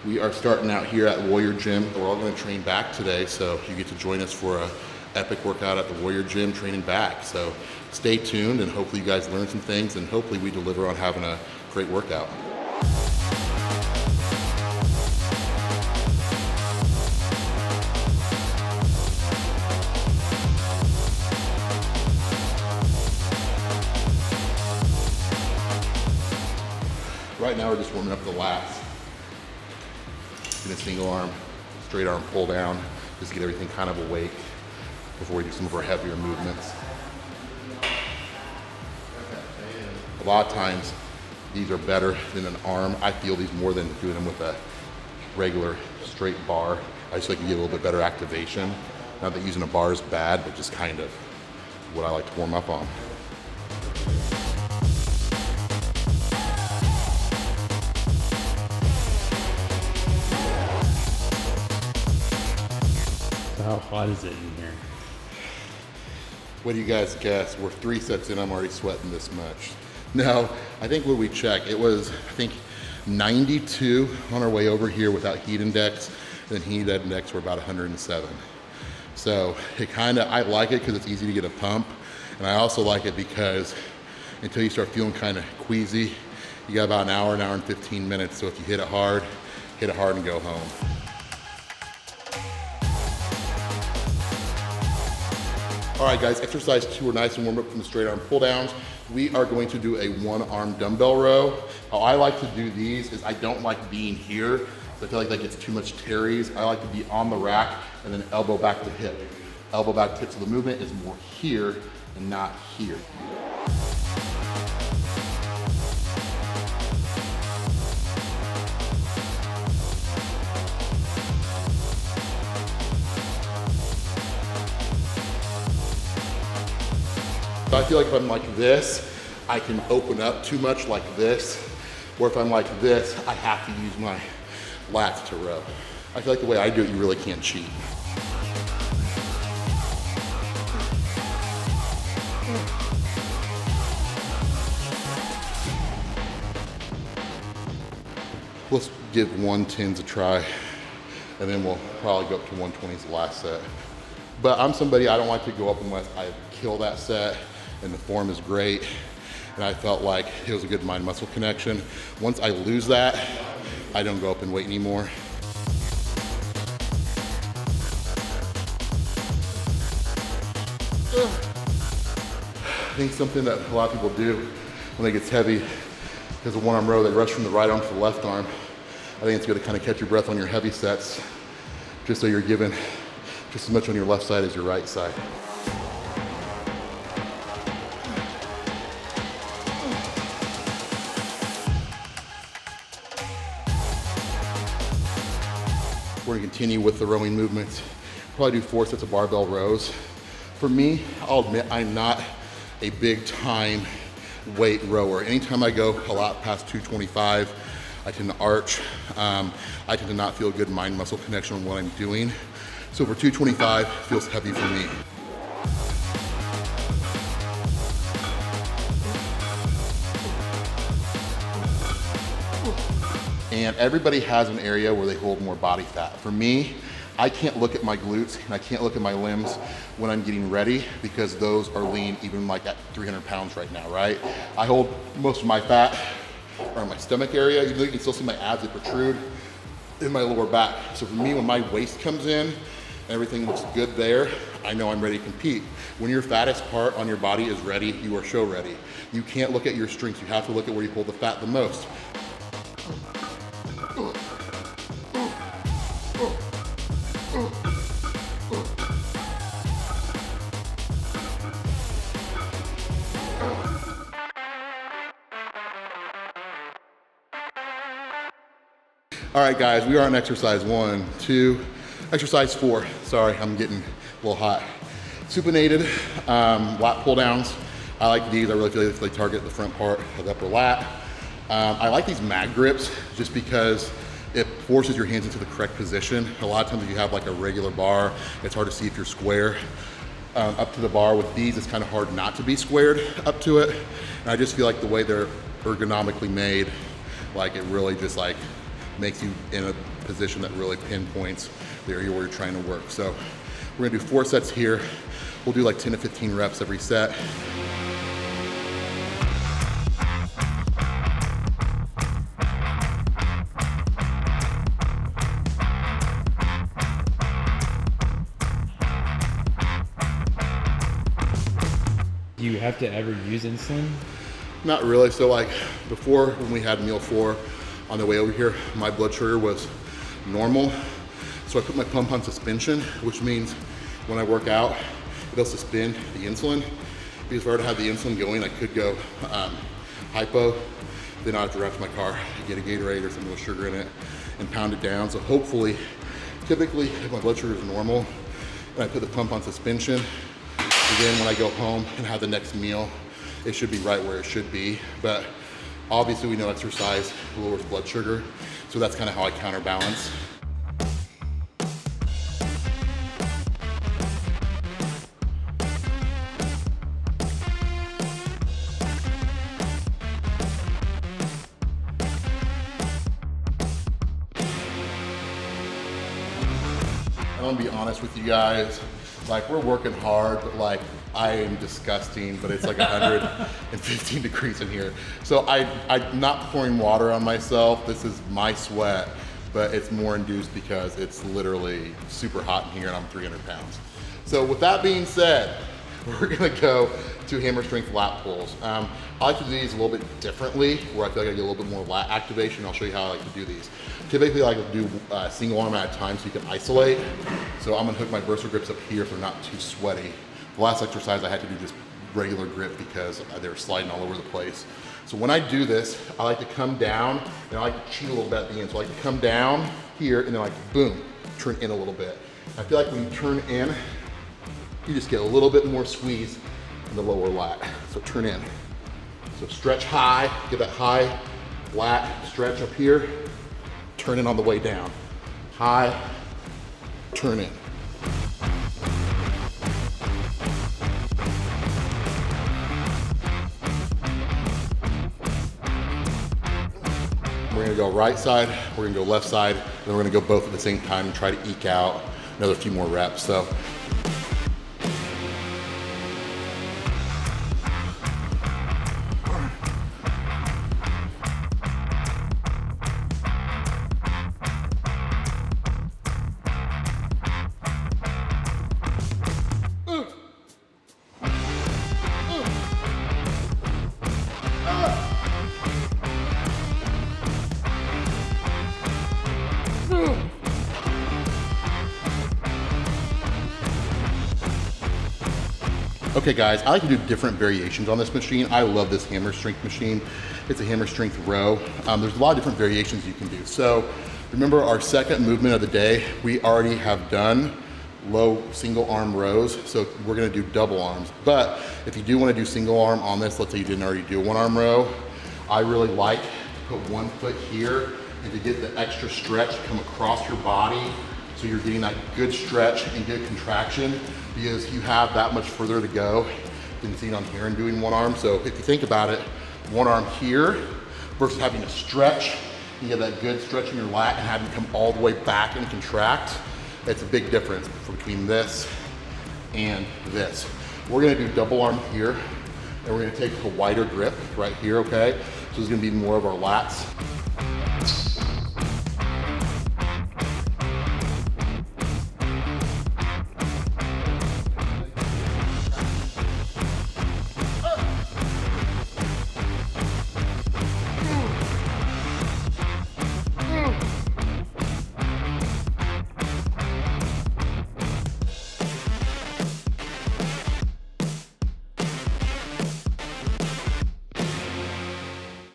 We are starting out here at Warrior Gym. We're all going to train back today, so you get to join us for a epic workout at the Warrior Gym training back. So stay tuned, and hopefully you guys learn some things, and hopefully we deliver on having a great workout. Right now we're just warming up the lats. In a single arm, straight arm pull down, just get everything kind of awake before we do some of our heavier movements. A lot of times these are better than an arm. I feel these more than doing them with a regular straight bar. I just like to get a little bit better activation. Not that using a bar is bad, but just kind of what I like to warm up on. How hot is it in here? What do you guys guess? We're 3 sets in, I'm already sweating this much. No, I think when we check, it was, I think 92 on our way over here without heat index, and then heat index we're about 107. So it I like it because it's easy to get a pump, and I also like it because until you start feeling kind of queasy, you got about an hour and 15 minutes, so if you hit it hard and go home. All right, guys, exercise 2, we're nice and warm up from the straight arm pull downs. We are going to do a 1-arm dumbbell row. How I like to do these is I don't like being here, so I feel like that gets too much tearies. I like to be on the rack and then elbow back to hip. Elbow back to hip, so the movement is more here and not here. So I feel like if I'm like this, I can open up too much like this, or if I'm like this, I have to use my lats to row. I feel like the way I do it, you really can't cheat. Let's give 110s a try, and then we'll probably go up to 120s the last set. But I'm somebody, I don't like to go up unless I kill that set and the form is great. And I felt like it was a good mind-muscle connection. Once I lose that, I don't go up in weight anymore. I think something that a lot of people do when it gets heavy is a 1-arm row, they rush from the right arm to the left arm. I think it's good to kind of catch your breath on your heavy sets, just so you're giving just as much on your left side as your right side. We're gonna continue with the rowing movements. Probably do 4 sets of barbell rows. For me, I'll admit I'm not a big time weight rower. Anytime I go a lot past 225, I tend to arch. I tend to not feel a good mind-muscle connection on what I'm doing. So for 225, feels heavy for me. And everybody has an area where they hold more body fat. For me, I can't look at my glutes and I can't look at my limbs when I'm getting ready because those are lean even like at 300 pounds right now, right? I hold most of my fat around my stomach area. You can still see my abs that protrude in my lower back. So for me, when my waist comes in and everything looks good there, I know I'm ready to compete. When your fattest part on your body is ready, you are show ready. You can't look at your strengths. You have to look at where you hold the fat the most. All right, guys, we are on exercise 1, 2, exercise 4. Sorry, I'm getting a little hot. Supinated lat pull downs. I like these. I really feel like they target the front part of the upper lat. I like these mag grips just because it forces your hands into the correct position. A lot of times if you have like a regular bar, it's hard to see if you're square up to the bar. With these, it's kind of hard not to be squared up to it. And I just feel like the way they're ergonomically made, like it really just like makes you in a position that really pinpoints the area where you're trying to work. So we're gonna do 4 sets here. We'll do like 10 to 15 reps every set. Do you have to ever use insulin? Not really. So like before, when we had meal 4 on the way over here, my blood sugar was normal. So I put my pump on suspension, which means when I work out, it'll suspend the insulin. Because if I were to have the insulin going, I could go hypo. Then I'd have to run to my car, get a Gatorade or something with sugar in it and pound it down. So hopefully, typically if my blood sugar is normal and I put the pump on suspension, then when I go home and have the next meal, it should be right where it should be. But obviously we know exercise lowers blood sugar. So that's kind of how I counterbalance. I'm gonna be honest with you guys, like we're working hard, but like I am disgusting, but it's like 115 degrees in here. So I'm not pouring water on myself. This is my sweat, but it's more induced because it's literally super hot in here and I'm 300 pounds. So with that being said, we're gonna go to hammer strength lat pulls. I like to do these a little bit differently, where I feel like I get a little bit more lat activation. I'll show you how I like to do these. Typically, I like to do single arm at a time so you can isolate. So I'm gonna hook my burster grips up here if they're not too sweaty. The last exercise I had to do just regular grip because they were sliding all over the place. So when I do this, I like to come down and I like to cheat a little bit at the end. So I like to come down here and then like boom, turn in a little bit. I feel like when you turn in, you just get a little bit more squeeze in the lower lat. So turn in. So stretch high, get that high lat stretch up here, turn in on the way down. High, turn in. We're gonna go right side, we're gonna go left side, then we're gonna go both at the same time and try to eke out another few more reps. So okay guys, I like to do different variations on this machine. I love this hammer strength machine. It's a hammer strength row. There's a lot of different variations you can do. So remember our second movement of the day, we already have done low single arm rows. So we're gonna do double arms. But if you do wanna do single arm on this, let's say you didn't already do a 1 arm row, I really like to put 1 foot here and to get the extra stretch come across your body. So you're getting that good stretch and good contraction because you have that much further to go than seen on here and doing 1 arm. So if you think about it, 1 arm here versus having to stretch, you get that good stretch in your lat and having to come all the way back and contract. It's a big difference between this and this. We're gonna do double arm here and we're gonna take a wider grip right here, okay? So this is gonna be more of our lats.